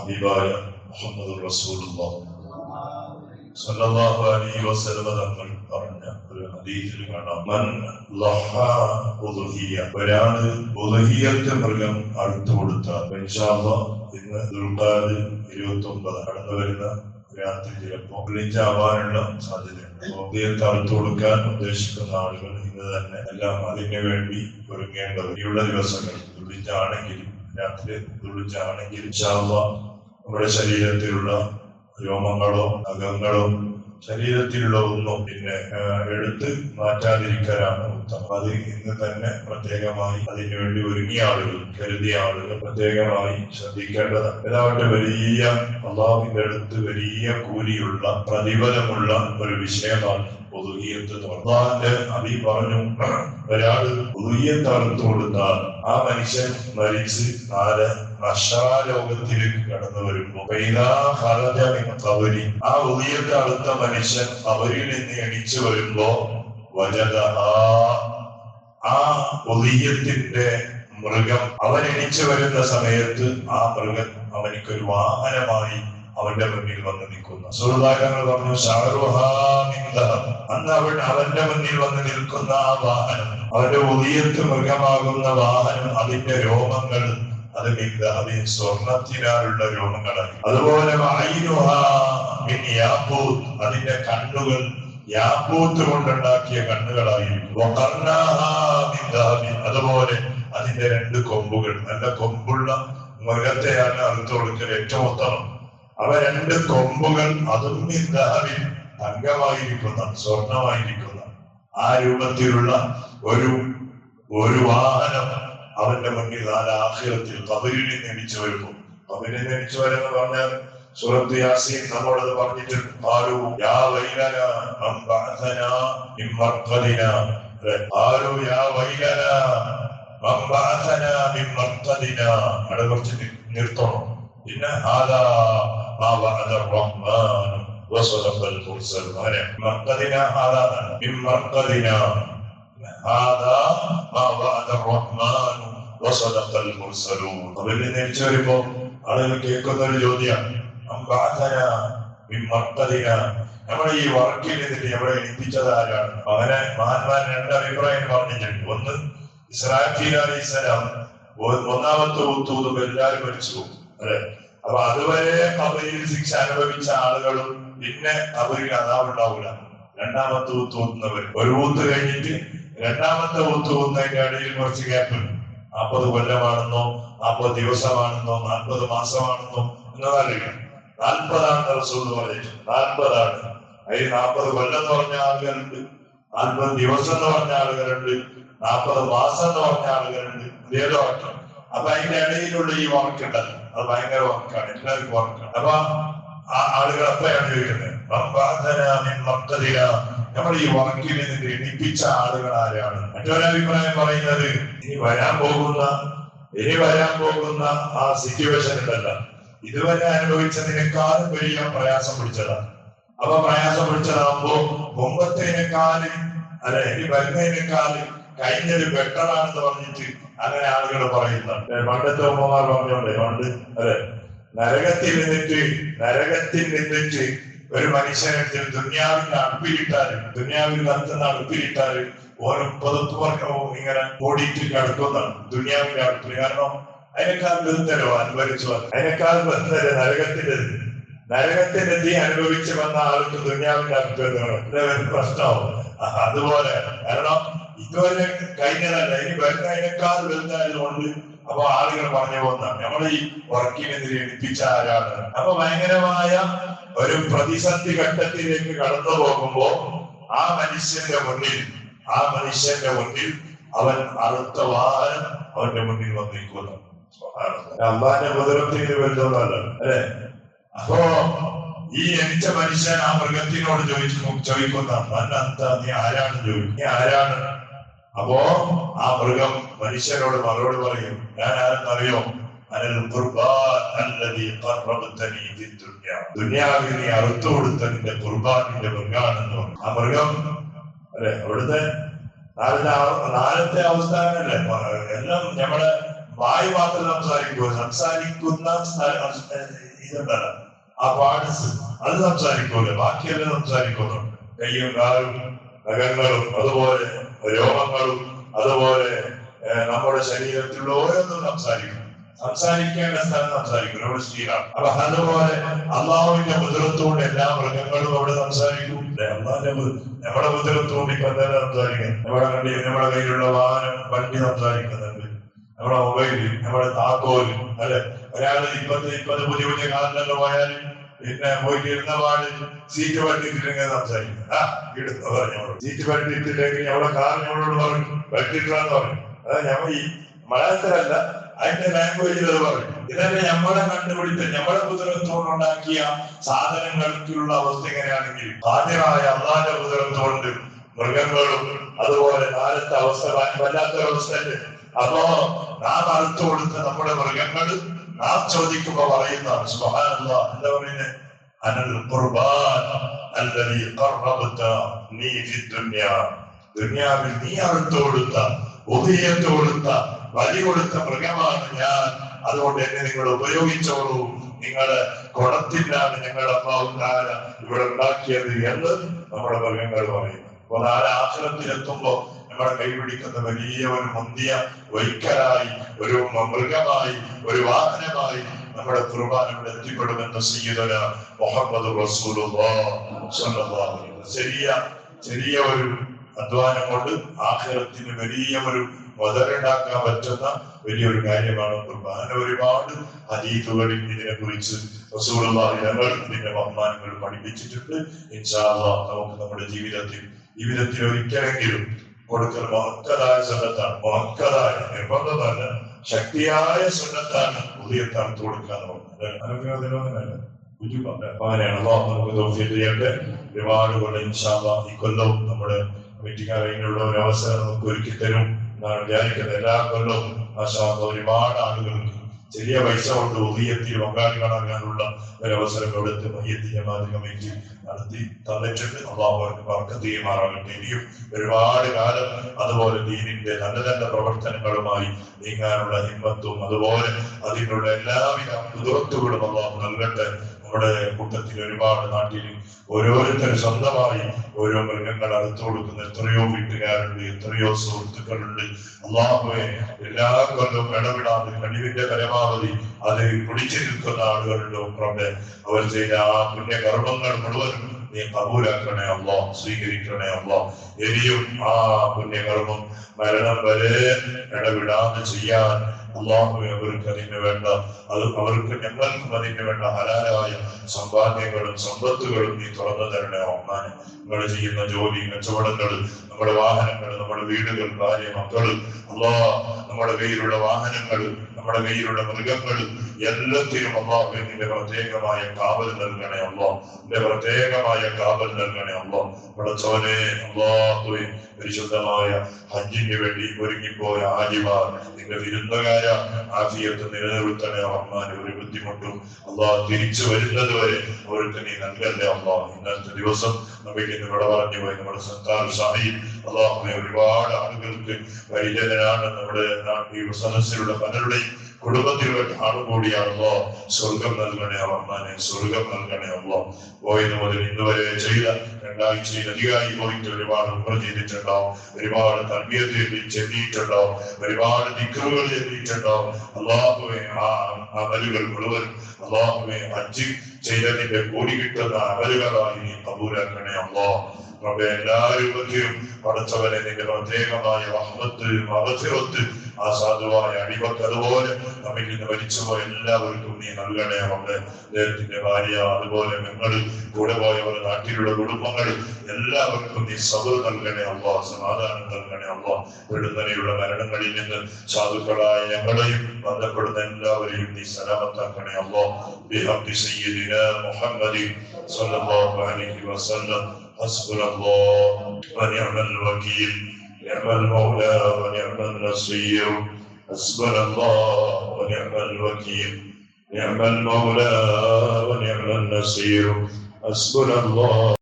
ഹബീബായ മുഹമ്മദ് റസൂലുള്ളാഹി സ്വല്ലല്ലാഹു അലൈഹി വസല്ലം തങ്ങൾ പറഞ്ഞ ഒരു ഹദീസിൽ കാണാം, മൻ ലഹ ഉദ്ഹിയ, ഒരാള് ഉദ്ഹിയത്ത് മൃഗം അറുത്തു കൊടുത്താൽ, ഇൻഷാ അല്ലാഹ് ഇന്ന് ദുൽഖഅദ് 29 കടന്നു വരുന്ന രാത്രി ചിലപ്പോ വിളിച്ചാവാനുള്ള സാധ്യതയുണ്ട്. ഉദ്ഹിയത്ത് അറുത്തു കൊടുക്കാൻ ഉദ്ദേശിക്കുന്ന ആളുകൾ ഇന്ന് തന്നെ എല്ലാം അതിനു വേണ്ടി ഒരുങ്ങേണ്ടത്. ഈയുള്ള ദിവസങ്ങൾ വിളിച്ചാണെങ്കിലും രാത്രി വിളിച്ചാണെങ്കിലും ഇൻഷാ അല്ലാഹ് നമ്മുടെ ശരീരത്തിലുള്ള രോമങ്ങളോ നഖങ്ങളോ ശരീരത്തിലുള്ള ഒന്നും പിന്നെ എടുത്ത് മാറ്റാതിരിക്കാനാണ് ഉത്തമം. അത് ഇന്ന് തന്നെ പ്രത്യേകമായി അതിനുവേണ്ടി ഒരുങ്ങിയ ആളുകൾ, കരുതിയ ആളുകൾ പ്രത്യേകമായി ശ്രദ്ധിക്കേണ്ടതാണ്. ഏതാണ്ട് വലിയ അള്ളാഹുവിന്റെ അടുത്ത് വലിയ കൂലിയുള്ള പ്രതിഫലമുള്ള ഒരു വിഷയമാണ് ഉദ്ഹിയത്ത്. അള്ളാഹുവിന്റെ ഹബീബ് പറഞ്ഞു, ഒരാള് ഉദ്ഹിയത്ത് അറുത്തു കൊടുത്താൽ ആ മനുഷ്യൻ മരിച്ച് നശാലോകത്തിലേക്ക് കടന്നു വരുമ്പോ ആ ഉദ്ഹിയത്ത് അറുത്ത മനുഷ്യൻ അവരിൽ നിന്ന് എണിച്ചു വരുമ്പോ ആ ഉദ്ഹിയത്തിന്റെ മൃഗം അവൻ എണിച്ചു വരുന്ന സമയത്ത് ആ മൃഗം അവനിക്കൊരു വാഹനമായി അവന്റെ മുന്നിൽ വന്ന് നിൽക്കുന്നു. സുഹൃത്തുക്കൾ പറഞ്ഞു, അന്ന് അവന്റെ മുന്നിൽ വന്ന് നിൽക്കുന്ന ആ വാഹനം, അവന്റെ ഉദ്ഹിയത്ത് മൃഗമാകുന്ന വാഹനം, അതിന്റെ രോമങ്ങൾ അത് സ്വർണത്തിനാലുള്ള രോമങ്ങളായി. അതുപോലെ അതിന്റെ കണ്ണുകൾ യാക്കൂത്ത് കൊണ്ടുണ്ടാക്കിയ കണ്ണുകളായിരിക്കും. അതുപോലെ അതിന്റെ 2 കൊമ്പുകൾ, നല്ല കൊമ്പുള്ള മൃഗത്തെയാണ് അറുത്തു കൊടുക്കൽ ഏറ്റവും ഉത്തമം. അവ 2 കൊമ്പുകൾ അതും തങ്കമായിരിക്കുന്ന, സ്വർണമായിരിക്കുന്ന ആ രൂപത്തിലുള്ള ഒരു വാഹനം അവന്റെ മുന്നിൽ ആഖിറത്തിൽ ഖബറിൽ നിന്ന് എണിച്ചു വരുന്നു. ഖബറിൽ നിന്ന് എണിച്ചു വരുന്ന പറഞ്ഞാൽ സൂറത്ത് യാസീൻ നമ്മളത് പറഞ്ഞിട്ടുണ്ട്. ഖാലൂ യാ വൈലനാ മൻ ബഅസനാ മിൻ മർഖദിനാ, ഖാലൂ യാ വൈലനാ മൻ ബഅസനാ മിൻ മർഖദിനാ. അവിടെ കുറച്ച് നിർത്തണം. പിന്നെ ഹാദാ മാ വഅദ റഹ്മാൻ വസദഖൽ മുർസലൂൻ. മർഖദിനാ ഹാദാ മിൻ മർഖദിനാ, ഹാദാ മാ വഅദ റഹ്മാൻ വസദഖൽ മുർസലൂൻ. ഖബറിൽ നിന്ന് എണിച്ചു വരുമ്പോ ആളുകൾ കേൾക്കുന്ന ഒരു ചോദ്യമാണ്, നമ്മളെ ഈ വർക്കിൽ നിന്നിട്ട് നമ്മളെ എണിപ്പിച്ചത് ആരാണ്? അങ്ങനെ മഹാന്മാർ 2 അഭിപ്രായം പറഞ്ഞിട്ടുണ്ട്. ഒന്ന്, ഇസ്രാഫീൽ അലൈഹിസ്സലാം ഒന്നാമത്തെ ഊത്തൂതും എല്ലാവരും മരിച്ചു പോകും, അല്ലെ? അപ്പൊ അതുവരെ ഖബറിൽ ശിക്ഷ അനുഭവിച്ച ആളുകളും പിന്നെ ഖബറിൽ അദാബുണ്ടാവൂല. 2ാമത്തെ ഊത്തൂത്തുന്നവർ, ഒരു ഊത്ത് കഴിഞ്ഞിട്ട് 2ാമത്തെ ഊത്തൂന്നതിന്റെ ഇടയിൽ കുറച്ച് ഗ്യാപ്പ്, 40 കൊല്ലമാണെന്നോ 40 ദിവസമാണെന്നോ 40 മാസമാണെന്നോ എന്നതറിയില്ല. 40 റസൂൽ പറഞ്ഞിട്ടുണ്ട്. 40 അതിൽ 40 കൊല്ലം എന്ന് പറഞ്ഞ ആളുകളുണ്ട്, 40 ദിവസം എന്ന് പറഞ്ഞ ആളുകളുണ്ട്, 40 മാസം എന്ന് പറഞ്ഞ ആളുകളുണ്ട്. ഏതോ അർത്ഥം. അപ്പൊ അതിന്റെ ഇടയിലുള്ള ഈ വാക്കുണ്ടല്ലോ, അത് ഭയങ്കര വാക്കാണ്, എല്ലാവർക്കും വാക്കാണ്. അപ്പൊ ആ ആളുകൾ അപ്പയാണ് ചോദിക്കുന്നത്, നമ്മൾ ഈ വാക്കിൽ നിന്ന് എണിപ്പിച്ച ആളുകൾ ആരാണ്? മറ്റൊരഭിപ്രായം പറയുന്നത്, ഇനി വരാൻ പോകുന്ന ആ സിറ്റുവേഷൻ ഉണ്ടല്ല, ഇതുവരെ അനുഭവിച്ചതിനേക്കാളും വലിയ പ്രയാസം പിടിച്ചതാണ്. അപ്പൊ പ്രയാസം പിടിച്ചതാകുമ്പോ മുമ്പത്തേനേക്കാളും ഇനി വരുന്നതിനേക്കാളും കഴിഞ്ഞത് ബെറ്ററാണെന്ന് പറഞ്ഞിട്ട് അങ്ങനെ ആളുകൾ പറയുന്നുണ്ട്. പണ്ടത്തെ ഉമ്മമാർ പറഞ്ഞോണ്ടേ പണ്ട്, നരകത്തിൽ നിന്നിട്ട് ഒരു മനുഷ്യനെ ദുനിയാവിൽ നടത്തുന്ന അടുപ്പിലിട്ടാല് ഓരോ പതുത്തുവർക്കവും ഇങ്ങനെ ഓടിയിട്ട് കിടക്കുന്നതാണ് ദുനിയാവിന്റെ അടുപ്പിൽ. കാരണം അതിനേക്കാൾ ബന്ധരോ അനുഭവിച്ചു, അതിനേക്കാൾ ബന്ധര നരകത്തിന്റെ തീ അനുഭവിച്ചു വന്ന ആൾക്ക് ദുനിയാവിന്റെ അടുപ്പ് പ്രശ്നമാവും. അതുപോലെ കാരണം ഇതുവരെ കഴിഞ്ഞതല്ല, ഇനി വരുന്നതിനേക്കാൾ വലുതായതുകൊണ്ട് അപ്പൊ ആളുകൾ പറഞ്ഞു പോകുന്നതാണ്, നമ്മൾ ഈ വർക്കിനെതിരെ എണിപ്പിച്ച ആരാണ്? അപ്പൊ ഭയങ്കരമായ ഒരു പ്രതിസന്ധി ഘട്ടത്തിലേക്ക് കടന്നു പോകുമ്പോ ആ മനുഷ്യന്റെ മുന്നിൽ അവൻ അറുത്ത വാഹനം അവന്റെ മുന്നിൽ വന്നിരിക്കുന്നു. അള്ളാന്റെ കുതിരത്തിന് വലുതൊന്നല്ല, അല്ലെ? അപ്പോ ഈ എണിച്ച മനുഷ്യൻ ആ മൃഗത്തിനോട് ചോദിക്കുന്ന, നീ ആരാണ് ചോദിക്കും, നീ ആരാണ്? അപ്പോ ആ മൃഗം മനുഷ്യരോട് മറുപടി പറയും, ഞാൻ ആരെന്നറിയോ? ദുനിയാവിൽ നീ അറുത്തു കൊടുത്തതിന്റെ ഖുർബാനിന്റെ മൃഗാണെന്ന് പറഞ്ഞു. ആ മൃഗം അല്ലെ അവിടുത്തെ നാലത്തെ അവസ്ഥാനല്ലേ? എല്ലാം നമ്മുടെ വായു മാത്രം സംസാരിക്കുന്ന ഇതുണ്ടല്ല ആ പാർട്സ് അത് സംസാരിക്കൂല, ബാക്കിയെല്ലാം സംസാരിക്കുന്നു. കയ്യും കാലും നഖങ്ങളും അതുപോലെ രോമങ്ങളും അതുപോലെ നമ്മുടെ ശരീരത്തിലുള്ള ഓരോന്നും സംസാരിക്കേണ്ട സ്ഥലം സംസാരിക്കും. നമ്മുടെ ശീലമാണ്. അപ്പൊ അതുപോലെ അള്ളാഹുവിന്റെ മുദ്രത്തോട് എല്ലാ മൃഗങ്ങളും അവിടെ സംസാരിക്കും. നമ്മുടെ മുദ്രത്തോട് ഇപ്പൊ എന്തായാലും സംസാരിക്കാം. നമ്മുടെ കയ്യിലുള്ള വാഹനം വണ്ടി സംസാരിക്കുന്നുണ്ട്, നമ്മുടെ മൊബൈല്, നമ്മുടെ താക്കോല്, അല്ലെ? ഒരാള് ഇപ്പത്തെ പുതിയ കാലത്തൊക്കെ പോയാല് പിന്നെ പോയിട്ട് ഇരുന്ന പാട് സീറ്റ് ബെൽറ്റ് ഇട്ടില്ലെങ്കിൽ സംസാരിക്കും. ഇടുന്ന പറഞ്ഞോളൂ, സീറ്റ് ബെൽറ്റ് ഇട്ടില്ലെങ്കിൽ അവിടെ കാറിനോട് പറയും ബെൽറ്റ് ഇട്ടാന്ന് പറയും. അതായത് ഞമ്മ ഈ മലയാളത്തിലല്ല, അതിന്റെ ലാംഗ്വേജിൽ അത് പറയും. ഇതന്നെ നമ്മളെ കണ്ടുപിടിച്ച നമ്മളെ കുതിരത്തോടുണ്ടാക്കിയ സാധനങ്ങൾക്കുള്ള അവസ്ഥ എങ്ങനെയാണെങ്കിൽ ഹാജരായ അള്ളാന്റെ കുതിരത്തോണ്ട് മൃഗങ്ങളും അതുപോലെ കാലത്തെ അവസ്ഥ വല്ലാത്തൊരവസ്ഥ. അപ്പോ നാം അറുത്തു കൊടുത്ത നമ്മുടെ മൃഗങ്ങൾ നാം ചോദിക്കുമ്പോ പറയുന്നതാണ് സുബ്ഹാനല്ലാഹ്, എന്താ പറയുന്നത്? അനൽ ഖുർബാൻ അല്ലദീ ഖറബതനി ഫി ദുനിയ, ദുനിയാവിൽ നീ അറുത്തു കൊടുത്ത ഉദിയത്ത് കൊടുത്ത ബലി കൊടുത്ത മൃഗമാണ് ഞാൻ. അതുകൊണ്ട് എന്നെ നിങ്ങൾ ഉപയോഗിച്ചോളൂ. നിങ്ങള് കുടത്തിലാണ് ഞങ്ങൾ അല്ലാഹു തആല ഇവിടെ ഉണ്ടാക്കിയത് എന്ന് നമ്മുടെ മൃഗങ്ങൾ പറയുന്നു. അപ്പൊ നാളെ ആഖിറത്തിലെത്തുമ്പോ നമ്മളെ കൈപിടിക്കുന്ന വലിയ ഒരു മുന്തിയ വൈക്കലായി, ഒരു മൃഗമായി, ഒരു വാഹനമായി നമ്മുടെ ഖുർബാൻ ഇവിടെ എത്തിപ്പെടുമെന്ന് സയ്യിദുനാ മുഹമ്മദ് റസൂലുള്ളാഹി സ്വല്ലല്ലാഹു അലൈഹി വസല്ലം ചെറിയ ഒരു അധ്വാനം കൊണ്ട് ആഖിറത്തിന് വലിയ ഒരു മുതലുണ്ടാക്കാൻ പറ്റുന്ന വലിയൊരു കാര്യമാണ് ഖുർബാൻ. ഒരുപാട് ഹദീസുകളിൽ ഇതിനെ കുറിച്ച് റസൂലുള്ളാഹി ഇതിന്റെ ബഹുമാനങ്ങൾ പഠിപ്പിച്ചിട്ടുണ്ട്. ഇൻഷാ അല്ലാഹ് നമുക്ക് നമ്മുടെ ജീവിതത്തിൽ ഒരിക്കലെങ്കിലും കൊടുക്കൽ മഹത്തരായ സുന്നത്താണ്. മഹത്തരായ നിർബന്ധമല്ല, ശക്തിയായ സുന്നത്താണ് ഉദയത്താണ് കൊടുക്കാന്ന് പറഞ്ഞത്. അങ്ങനെയാണ് അല്ലാഹു നമുക്ക് തൗഫീഖ് ചെയ്യട്ടെ. ഒരുപാട് കൊണ്ട് ഇൻഷാ അല്ലാഹ് ഈ കൊല്ലവും നമ്മുടെ കമ്മിറ്റിക്കാരനുള്ള ഒരു അവസരം നമുക്ക് ഒരുക്കി തരും എന്നാണ് വിചാരിക്കുന്നത്. എല്ലാ കൊല്ലവും മാഷാ അല്ലാഹ് ഒരുപാട് ആളുകൾക്ക് ചെറിയ പൈസ കൊണ്ട് ഉദയത്തിൽ പങ്കാളികളാകാനുള്ള ഒരവസരം ഇവിടുത്തെ മയ്യത്തിന്റെ കമ്മിറ്റി നടത്തി തന്നിട്ടുണ്ട്. അല്ലാഹു അവർക്ക് ബർക്കത്ത് ചെയ്യുമാറാകട്ടെ. ഇനിയും ഒരുപാട് കാലം അതുപോലെ ദീനിന്റെ നല്ല നല്ല പ്രവർത്തനങ്ങളുമായി നീങ്ങാനുള്ള ഹിമ്മത്തും അതുപോലെ അതിനുള്ള എല്ലാവിധ കുതിർത്തുകളും അല്ലാഹു നൽകട്ടെ. നമ്മുടെ കൂട്ടത്തിൽ ഒരുപാട് നാട്ടിൽ ഓരോരുത്തരും സ്വന്തമായി ഓരോ മൃഗങ്ങൾ അറുത്തു കൊടുക്കുന്ന എത്രയോ വീട്ടുകാരുണ്ട്, എത്രയോ സുഹൃത്തുക്കളുണ്ട്. അല്ലാഹുവേ, എല്ലാ കൊല്ലവും ഇടപെടാതെ കഴിവിന്റെ പരമാവധി അത് പിടിച്ചു നിൽക്കുന്ന ആളുകളുണ്ട്. ഉക്രമെ അവർ ചെയ്ത ആ പുണ്യകർമ്മങ്ങൾ മുഴുവൻ നീ കബൂലാക്കണേ അല്ലാഹ്, സ്വീകരിക്കണേ അല്ലാഹ്. ഇനിയും ആ പുണ്യകർമ്മം മരണം വരെ ഇടവിടാതെ ചെയ്യാൻ അല്ലാഹുവേ അവർക്ക് അതിന് വേണ്ട അവർക്ക് ഞങ്ങൾക്കും അതിന് വേണ്ട ഹലാലായ സമ്പാദ്യങ്ങളും സമ്പത്തുകളും നീ തുറന്നു തരണേ റഹ്മാനെ. നമ്മൾ ചെയ്യുന്ന ജോലി, കച്ചവടങ്ങൾ, നമ്മുടെ വാഹനങ്ങൾ, നമ്മുടെ വീടുകൾ, ഭാര്യ, മക്കൾ, അല്ലാഹ് നമ്മുടെ കയ്യിലുള്ള വാഹനങ്ങൾ, നമ്മുടെ കയ്യിലുള്ള മൃഗങ്ങൾ എല്ലാത്തിനും അല്ലാഹുവേ നിന്റെ പ്രത്യേകമായ കാവൽ നൽകണേ അല്ലാഹ്, നിന്റെ പ്രത്യേകമായ കാവൽ നൽകണേ അല്ലാഹ്. പടച്ചവനെ അല്ലാഹുവേ, പരിശുദ്ധമായ ഹജ്ജിന് വേണ്ടി ഒരുങ്ങിപ്പോയ ഹാജിമാർ നിന്റെ വിരുന്നുകാര ആഫിയത്ത് നിലനിർത്തണേ റഹ്മാനെ. ഒരു ബുദ്ധിമുട്ടും അല്ലാഹ് തിരിച്ചു വരുന്നത് വരെ അവർക്ക് നീ നൽകല്ലേ അല്ലാഹ്. ഇന്നത്തെ ദിവസം നമുക്ക് ഇവിടെ പറഞ്ഞു പോയി നമ്മുടെ സത്താർ സാഹിബ് അല്ലാഹുവേ, ഒരുപാട് ആളുകൾക്ക് പരിചയനാണ്. നമ്മുടെ ഈ സദസ്സിലുള്ള പലരുടെയും കുടുംബത്തിലുള്ള ആളുകൂടിയാണല്ലോ. സ്വർഗം നൽകണേ റഹ്മാനെ, സ്വർഗം നൽകണേ അല്ലാഹ്. പോയത് മുതൽ ഇന്ന് വരെ ചെയ്ത 2 ആഴ്ചയിലധികമായി പോയിട്ട് ഒരുപാട് ഉംറ ചെയ്തിട്ടുണ്ടാവും, ഒരുപാട് തർബിയത്ത് ചെല്ലിയിട്ടുണ്ടാവും, ഒരുപാട് ദിക്റുകൾ ചെല്ലിയിട്ടുണ്ടാവും. അല്ലാഹുവേ, ആ അമലുകൾ മുഴുവൻ അല്ലാഹുവേ ഹജ്ജ് ചെയ്തതിന്റെ കൂടി കിട്ടുന്ന അമലുകളായി നീ കബൂലാക്കണേ അല്ലാഹ്. റബ്ബേ, എല്ലാ രൂപത്തിലും പടച്ചവനെ നിന്റെ പ്രത്യേകമായ റഹ്മത്ത് മഗ്ഫിറത്ത് ആ സാധുവായ അടിമക്ക് അതുപോലെ നമ്മിൽ നിന്ന് മരിച്ചുപോയ എല്ലാവർക്കും നീ നൽകണേ റബ്ബേ. അദ്ദേഹത്തിന്റെ ഭാര്യ, അതുപോലെ ഞങ്ങൾ കൂടെ പോയവർ, നാട്ടിലുള്ള കുടുംബങ്ങൾ എല്ലാവർക്കും നീ സബർ നൽകണേ അല്ലാഹ്, സമാധാനം നൽകണേ അല്ലാഹ്. പെടുന്നതിനുള്ള മരണങ്ങളിൽ നിന്ന് സാധുക്കളായ ഞങ്ങളെയും ബന്ധപ്പെടുന്ന എല്ലാവരെയും നീ സലാമത്താക്കണേ അല്ലാഹ്. ബിഹഖി സയ്യിദിനാ മുഹമ്മദ് സ്വല്ലല്ലാഹു അലൈഹി വസല്ലം. حسبنا الله ونعم الوكيل، نعم المولى ونعم النصير. حسبنا الله ونعم الوكيل، نعم المولى ونعم النصير. حسبنا الله.